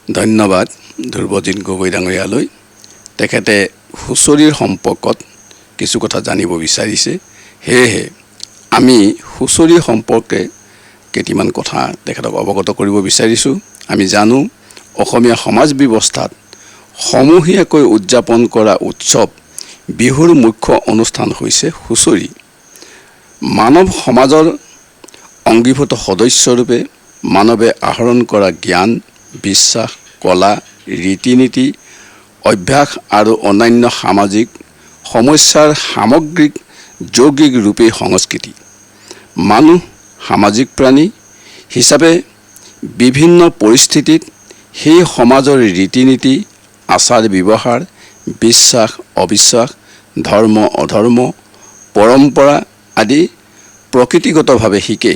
ধন্যবাদ ধ্ৰুৱজিৎ গগৈ ডাঙৰীয়ালৈ। তেখেতে হুঁচৰিৰ সম্পৰ্কত কিছু কথা জানিব বিচাৰিছে, সেয়েহে আমি হুঁচৰি সম্পৰ্কে কেইটামান কথা তেখেতক অৱগত কৰিব বিচাৰিছোঁ। আমি জানো অসমীয়া সমাজ ব্যৱস্থাত সমূহীয়াকৈ উদযাপন কৰা উৎসৱ বিহুৰ মুখ্য অনুষ্ঠান হৈছে হুঁচৰি। মানৱ সমাজৰ অংগীভূত সদস্যৰূপে মানৱে আহৰণ কৰা জ্ঞান, বিশ্বাস, কলা, ৰীতি-নীতি, অভ্যাস আৰু অন্যান্য সামাজিক সমস্যাৰ সামগ্ৰিক যৌগিক ৰূপেই সংস্কৃতি। মানুহ সামাজিক প্ৰাণী হিচাপে বিভিন্ন পৰিস্থিতিত সেই সমাজৰ ৰীতি-নীতি, আচাৰ ব্যৱহাৰ, বিশ্বাস অবিশ্বাস, ধৰ্ম অধৰ্ম, পৰম্পৰা আদি প্ৰকৃতিগতভাৱে শিকে।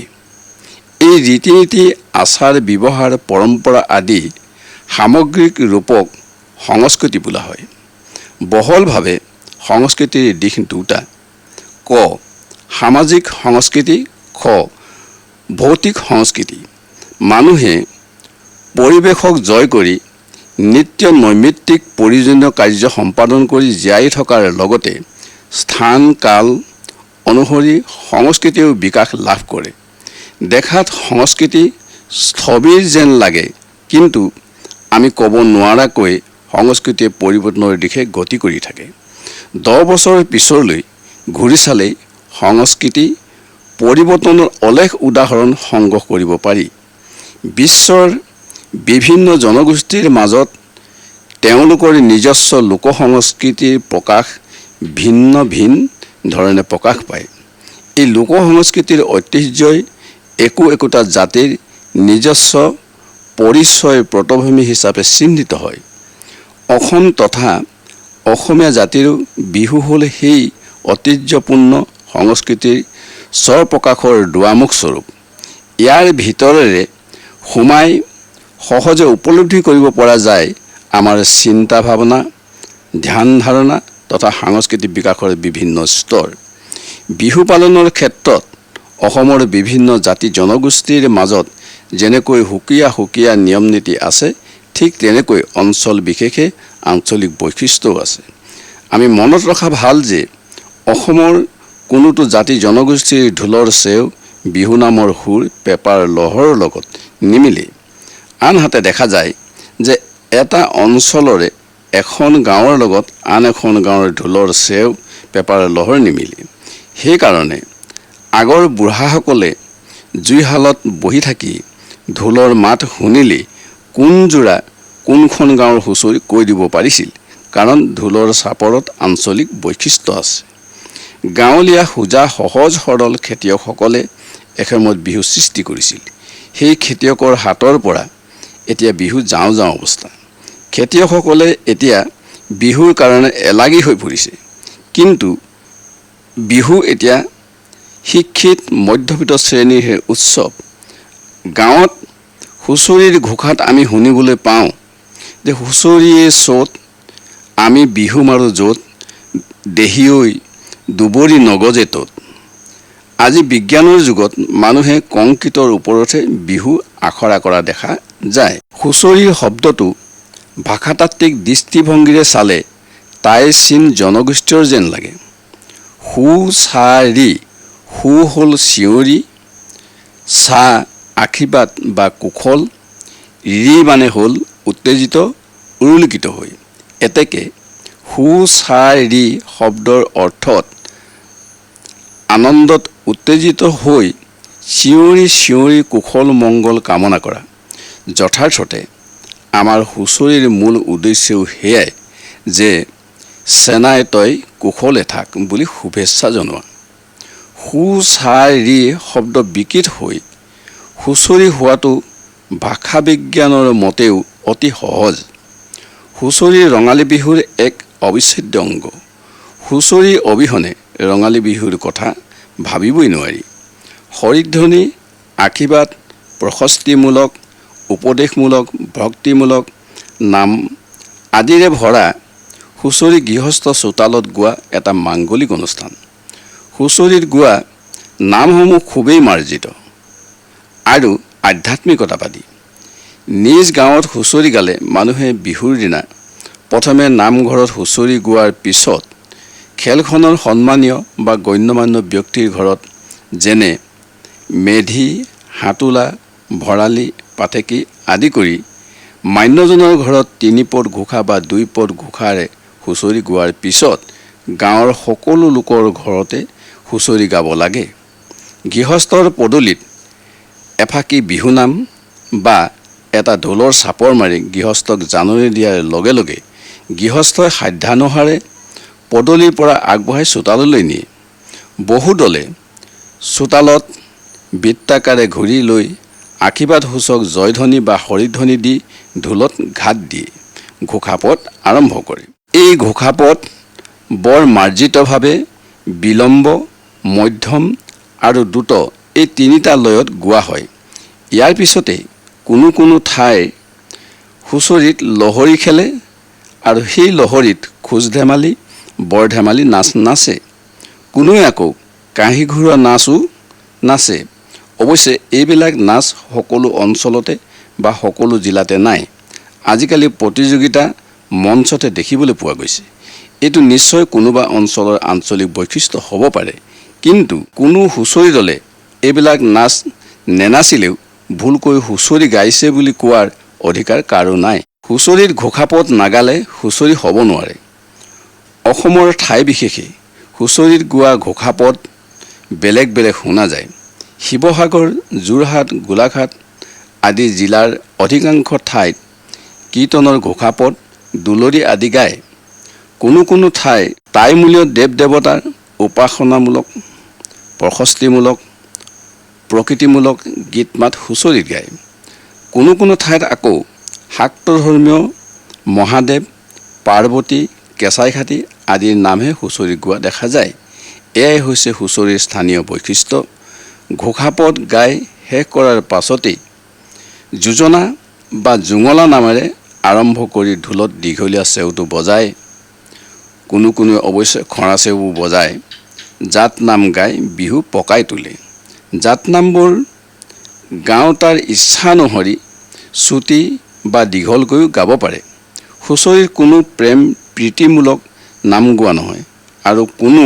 এই ৰীতি-নীতি, আচাৰ ব্যৱহাৰ, পৰম্পৰা আদি সামগ্ৰিক ৰূপক সংস্কৃতি বোলা হয়। বহলভাৱে সংস্কৃতিৰ দিশ দুটা: ক সামাজিক সংস্কৃতি, খ ভৌতিক সংস্কৃতি। মানুহে পৰিৱেশক জয় কৰি নিত্য নৈমিত্তিক প্ৰয়োজনীয় কাৰ্য সম্পাদন কৰি জীয়াই থকাৰ লগতে স্থান কাল অনুসৰি সংস্কৃতিও বিকাশ লাভ কৰে। দেখাত সংস্কৃতি স্থবিৰ যেন লাগে, কিন্তু আমি ক'ব নোৱাৰাকৈ সংস্কৃতিয়ে পৰিৱৰ্তনৰ দিশে গতি কৰি থাকে। 10 বছৰৰ পিছলৈ ঘূৰি চালেই সংস্কৃতি পৰিৱৰ্তনৰ অলেখ উদাহৰণ সংগ্ৰহ কৰিব পাৰি। বিশ্বৰ বিভিন্ন জনগোষ্ঠীৰ মাজত তেওঁলোকৰ নিজস্ব লোকসংস্কৃতিৰ প্ৰকাশ ভিন্ন ভিন ধৰণে প্ৰকাশ পায়। এই লোকসংস্কৃতিৰ ঐতিহ্যই একোটা জাতিৰ নিজস্ব পৰিচয় পটভূমি হিচাপে চিহ্নিত হয়। অসম তথা অসমীয়া জাতিৰো বিহু হ'ল সেই ঐতিহ্যপূৰ্ণ সংস্কৃতিৰ স্বপ্ৰকাশৰ দুৱামুখ স্বৰূপ। ইয়াৰ ভিতৰেৰে সোমাই সহজে উপলব্ধি কৰিব পৰা যায় আমাৰ চিন্তা ভাৱনা, ধ্যান ধাৰণা তথা সাংস্কৃতিক বিকাশৰ বিভিন্ন স্তৰ। বিহু পালনৰ ক্ষেত্ৰত অসমৰ বিভিন্ন জাতি জনগোষ্ঠীৰ মাজত যেনেকৈ সুকীয়া সুকীয়া নিয়ম নীতি আছে, ঠিক তেনেকৈ অঞ্চল বিশেষে আঞ্চলিক বৈশিষ্ট্যও আছে। আমি মনত ৰখা ভাল যে অসমৰ কোনোটো জাতি জনগোষ্ঠীৰ ঢোলৰ চেও বিহু নামৰ সুৰ, পেঁপাৰ লহৰৰ লগত নিমিলে। আনহাতে দেখা যায় যে এটা অঞ্চলৰে এখন গাঁৱৰ লগত আন এখন গাঁৱৰ ঢোলৰ চেও, পেঁপাৰ লহৰ নিমিলে। সেইকাৰণে আগৰ বুঢ়াসকলে জুইশালত বহি থাকি ঢোলৰ মাত শুনিলেই কোনযোৰা কোনখন গাঁৱৰ হুঁচৰি কৈ দিব পাৰিছিল, কাৰণ ঢোলৰ চাপৰত আঞ্চলিক বৈশিষ্ট্য আছে। গাঁৱলীয়া সোজা সহজ সৰল খেতিয়কসকলে এসময়ত বিহু সৃষ্টি কৰিছিল। সেই খেতিয়কৰ হাতৰ পৰা এতিয়া বিহু যাওঁ যাওঁ অৱস্থা। খেতিয়কসকলে এতিয়া বিহুৰ কাৰণে এলাগী হৈ পৰিছে। কিন্তু বিহু এতিয়া শিক্ষিত মধ্যবিত্ত শ্ৰেণীৰহে উৎসৱ। গাঁৱত হুঁচৰিৰ ঘোষাত আমি শুনিবলৈ পাওঁ যে হুঁচৰিয়ে চ'ত, আমি বিহু মাৰোঁ য'ত, দেহী ঐ দুবৰি নগজে ত'ত। আজি বিজ্ঞানৰ যুগত মানুহে কংক্ৰিটৰ ওপৰতহে বিহু আখৰা কৰা দেখা যায়। হুঁচৰিৰ শব্দটো ভাষাতাত্ত্বিক দৃষ্টিভংগীৰে চালে টাই চীন জনগোষ্ঠীয় যেন লাগে। হু-চা-ৰি, হু হ'ল চিঞৰি, চা আশীৰ্বাদ বা কুশল, ৰি মানে হ'ল উত্তেজিত, উৰলিখিত হৈ। এতেকে হু-চা-ৰি শব্দৰ অৰ্থত আনন্দত উত্তেজিত হৈ চিঞৰি চিঞৰি কুশল মংগল কামনা কৰা। যথাৰ্থতে আমাৰ হুঁচৰিৰ মূল উদ্দেশ্যও সেয়াই যে চেনাই তই কুশলে থাক বুলি শুভেচ্ছা জনোৱা। হু-চা-ৰি শব্দ বিকৃত হৈ হুঁচৰি হোৱাটো ভাষা বিজ্ঞানৰ মতেও অতি সহজ। হুঁচৰি ৰঙালী বিহুৰ এক অবিচ্ছেদ্য অংগ। হুঁচৰি অবিহনে ৰঙালী বিহুৰ কথা ভাবিবই নোৱাৰি। হৰিধ্বনি, আশীৰ্বাদ, প্ৰশস্তিমূলক, উপদেশমূলক, ভক্তিমূলক নাম আদিৰে ভৰা হুঁচৰি গৃহস্থ চোতালত গোৱা এটা মাংগলিক অনুষ্ঠান। হুঁচৰিত গোৱা নামসমূহ খুবেই মাৰ্জিত আৰু আধ্যাত্মিকতাবাদী। নিজ গাঁৱত হুঁচৰি গালে মানুহে বিহুৰ দিনা প্ৰথমে নামঘৰত হুঁচৰি গোৱাৰ পিছত খেলখনৰ সন্মানীয় বা গণ্যমান্য ব্যক্তিৰ ঘৰত যেনে মেধি, হাতোলা, ভৰালী, পাঠেকী আদি কৰি মান্যজনৰ ঘৰত 3 পদ ঘোষা বা 2 পদ ঘোষাৰে হুঁচৰি গোৱাৰ পিছত গাঁৱৰ সকলো লোকৰ ঘৰতে হুঁচৰি গাব লাগে। গৃহস্থৰ পদূলিত এফাকি বিহুনাম বা এটা ঢোলৰ চাপৰ মাৰি গৃহস্থক জাননী দিয়াৰ লগে লগে গৃহস্থই সাধ্যানুসাৰে পদূলিৰ পৰা আগবঢ়াই চোতাললৈ নিয়ে। বহু দলে চোতালত বৃত্তাকাৰে ঘূৰি লৈ আশীৰ্বাদ সূচক জয়ধ্বনি বা হৰিধ্বনি দি ঢোলত ঘাট দিয়ে ঘোষাপদ আৰম্ভ কৰে। এই ঘোষাপদ বৰ মাৰ্জিতভাৱে বিলম্ব, মধ্যম আৰু দ্ৰুত এই 3টা লয়ত গোৱা হয়। ইয়াৰ পিছতে কোনো কোনো ঠাইৰ হুঁচৰিত লহৰী খেলে আৰু সেই লহৰীত খোজ ধেমালি, বৰ ধেমালি নাচ নাচে। কোনোৱে আকৌ কাঁহী ঘূৰোৱা নাচো নাচে। অৱশ্যে এইবিলাক নাচ সকলো অঞ্চলতে বা সকলো জিলাতে নাই। আজিকালি প্ৰতিযোগিতা মঞ্চতে দেখিবলৈ পোৱা গৈছে। এইটো নিশ্চয় কোনোবা অঞ্চলৰ আঞ্চলিক বৈশিষ্ট্য হ'ব পাৰে, কিন্তু কোনো হুঁচৰি দলে এইবিলাক নাচ নেনাচিলেও ভুলকৈ হুঁচৰি গাইছে বুলি কোৱাৰ অধিকাৰ কাৰো নাই। হুঁচৰিত ঘোষাপদ নাগালে হুঁচৰি হ'ব নোৱাৰে। অসমৰ ঠাই বিশেষে হুঁচৰিত গোৱা ঘোষাপদ বেলেগ বেলেগ শুনা যায়। শিৱসাগৰ, যোৰহাট, গোলাঘাট আদি জিলাৰ অধিকাংশ ঠাইত কীৰ্তনৰ ঘোষাপদ দুলৰি আদি গায়। কোনো কোনো ঠাই টাইমূলীয় দেৱ দেৱতাৰ উপাসনামূলক, প্ৰশস্তিমূলক, প্ৰকৃতিমূলক গীত মাত হুঁচৰিত গায়। কোনো কোনো ঠাইত আকৌ শাক্তধৰ্মীয় মহাদেৱ, পাৰ্বতী, কেঁচাইখাতি আদিৰ নামহে হুঁচৰি গোৱা দেখা যায়। এয়াই হৈছে হুঁচৰিৰ স্থানীয় বৈশিষ্ট্য। ঘোষাপদ গাই শেষ কৰাৰ পাছতেই যোজনা বা জোঙলা নামেৰে আৰম্ভ কৰি ঢোলত দীঘলীয়া চেউটো বজায়। কোনো কোনোৱে অৱশ্যে খৰা চেউও বজায়। জাত নাম গাই বিহু পকাই তোলে। জাত নামবোৰ গাঁৱতাৰ ইচ্ছা অনুসৰি চুটি বা দীঘলকৈও গাব পাৰে। হুঁচৰিত কোনো প্ৰেম প্ৰীতিমূলক নাম গোৱা নহয় আৰু কোনো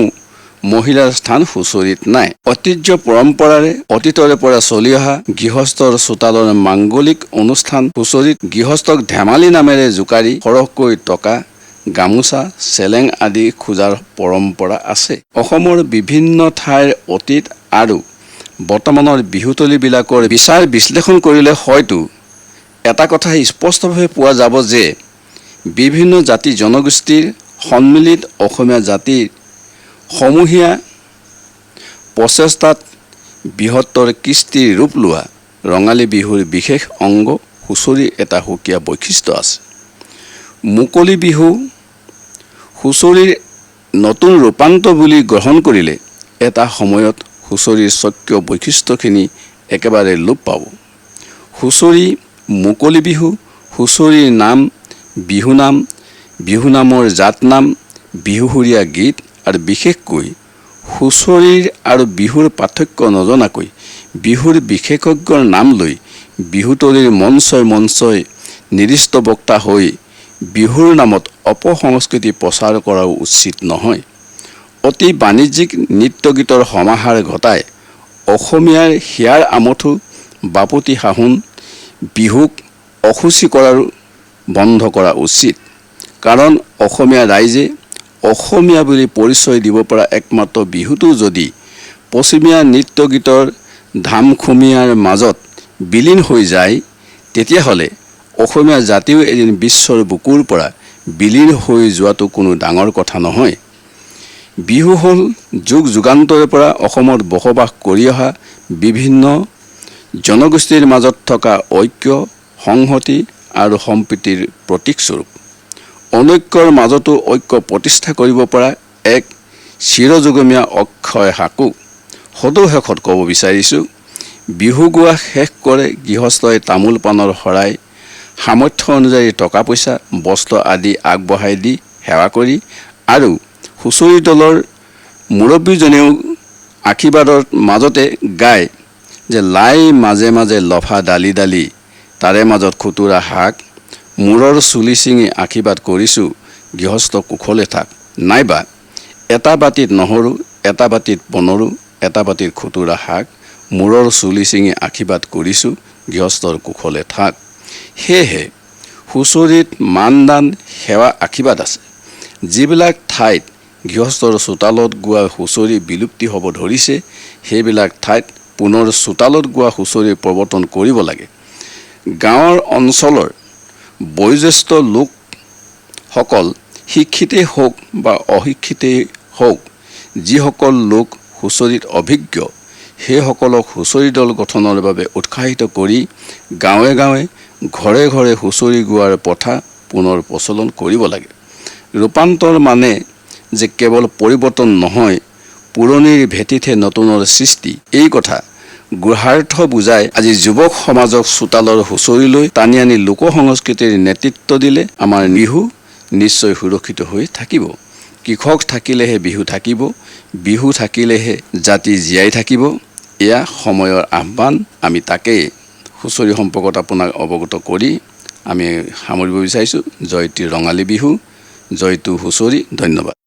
মহিলাৰ স্থান হুঁচৰিত নাই। ঐতিহ্য পৰম্পৰাৰে অতীতৰে পৰা চলি অহা গৃহস্থৰ চোতালৰ মাংগলিক অনুষ্ঠান হুঁচৰিত গৃহস্থক ধেমালি নামেৰে জোকাৰি সৰহকৈ টকা, গামোচা, চেলেং আদি খোজাৰ পৰম্পৰা আছে। অসমৰ বিভিন্ন ঠাইৰ অতীত আৰু বৰ্তমানৰ বিহুতলীবিলাকৰ বিচাৰ বিশ্লেষণ কৰিলে হয়তো এটা কথা স্পষ্টভাৱে পোৱা যাব যে বিভিন্ন জাতি জনগোষ্ঠীৰ সন্মিলিত অসমীয়া জাতিৰ সমূহীয়া প্ৰচেষ্টাত বৃহত্তৰ কৃষ্টিৰ ৰূপ লোৱা ৰঙালী বিহুৰ বিশেষ অংগ হুঁচৰিৰ এটা সুকীয়া বৈশিষ্ট্য আছে। মুকলি বিহু হুঁচৰিৰ নতুন ৰূপান্তৰ বুলি গ্ৰহণ কৰিলে এটা সময়ত হুঁচৰিৰ স্বকীয় বৈশিষ্ট্যখিনি একেবাৰে লোপ পাব। হুঁচৰি, মুকলি বিহু, হুঁচৰিৰ নাম, বিহুনাম, বিহুনামৰ জাতনাম, বিহুসুৰীয়া গীত আৰু বিশেষকৈ হুঁচৰিৰ আৰু বিহুৰ পাৰ্থক্য নজনাকৈ বিহুৰ বিশেষজ্ঞৰ নাম লৈ বিহুতলীৰ মঞ্চই মঞ্চই নিৰ্দিষ্ট বক্তা হৈ বিহুৰ নামত অপসংস্কৃতি প্ৰচাৰ কৰাও উচিত নহয়। অতি বাণিজ্যিক নৃত্য গীতৰ সমাহাৰ ঘটাই অসমীয়াৰ হিয়াৰ আমঠু বাপতি সাহোন বিহুক অসুচি কৰাৰো বন্ধ কৰা উচিত। কাৰণ অসমীয়া ৰাইজে অসমীয়া বুলি পৰিচয় দিব পৰা একমাত্ৰ বিহুটো যদি পশ্চিমীয়া নৃত্য গীতৰ ধামখুমীয়াৰ মাজত বিলীন হৈ যায়, তেতিয়াহ'লে অসমীয়া জাতিও এদিন বিশ্বৰ বুকুৰ পৰা বিলীন হৈ যোৱাটো কোনো ডাঙৰ কথা নহয়। বিহু হ'ল যুগ যুগান্তৰৰ পৰা অসমত বসবাস কৰি অহা বিভিন্ন জনগোষ্ঠীৰ মাজত থকা ঐক্য, সংহতি আৰু সম্প্ৰীতিৰ প্ৰতীকস্বৰূপ। অনৈক্যৰ মাজতো ঐক্য প্ৰতিষ্ঠা কৰিব পৰা এক চিৰযুগমীয়া অক্ষয় সাঁকো। সদৌ ক'ব বিচাৰিছোঁ, বিহু গোৱা শেষ কৰে গৃহস্থই তামোল পাণৰ শৰাই, সামৰ্থ্য অনুযায়ী টকা পইচা, বস্ত্ৰ আদি আগবঢ়াই দি সেৱা কৰি আৰু হুঁচৰি দলৰ মুৰব্বীজনেও আশীৰ্বাদৰ মাজতে গায় যে লাই মাজে মাজে লফা ডালি ডালি তাৰে মাজত খুতুৰা শাক, মূৰৰ চুলি ছিঙি আশীৰ্বাদ কৰিছোঁ গৃহস্থ কুশলে থাক। নাইবা এটা বাতিত নহৰু, এটা বাতিত পনৰু, এটা বাতিত খুতুৰা শাক, মূৰৰ চুলি ছিঙি আশীৰ্বাদ কৰিছোঁ গৃহস্থৰ কুশলে থাক। সেয়েহে হুঁচৰিত মান দান, সেৱা, আশীৰ্বাদ আছে। যিবিলাক ঠাইত গৃহস্থৰ চোতালত গোৱা হুঁচৰি বিলুপ্তি হ'ব ধৰিছে, সেইবিলাক ঠাইত পুনৰ চোতালত গোৱা হুঁচৰি প্ৰৱৰ্তন কৰিব লাগে। গাঁৱৰ অঞ্চলৰ বয়োজ্যেষ্ঠ লোকসকল শিক্ষিতেই হওক বা অশিক্ষিতেই হওক, যিসকল লোক হুঁচৰিত অভিজ্ঞ, সেইসকলক হুঁচৰি দল গঠনৰ বাবে উৎসাহিত কৰি গাঁৱে গাঁৱে ঘৰে ঘৰে হুঁচৰি গোৱাৰ প্ৰথা পুনৰ প্ৰচলন কৰিব লাগে। ৰূপান্তৰ মানে যে কেৱল পৰিৱৰ্তন নহয়, পুৰণিৰ ভেটিতহে নতুনৰ সৃষ্টি, এই কথা গূঢ়াৰ্থ বুজাই আজি যুৱক সমাজক চোতালৰ হুঁচৰিলৈ টানি আনি লোক সংস্কৃতিৰ নেতৃত্ব দিলে আমাৰ বিহু নিশ্চয় সুৰক্ষিত হৈ থাকিব। কৃষক থাকিলেহে বিহু থাকিব, বিহু থাকিলেহে জাতি জীয়াই থাকিব। এয়া সময়ৰ আহ্বান। আমি তাকেই হুঁচৰি সম্পৰ্কত আপোনাক অৱগত কৰি আমি সামৰিব বিচাৰিছোঁ। জয়তু ৰঙালী বিহু, জয়তু হুঁচৰি। ধন্যবাদ।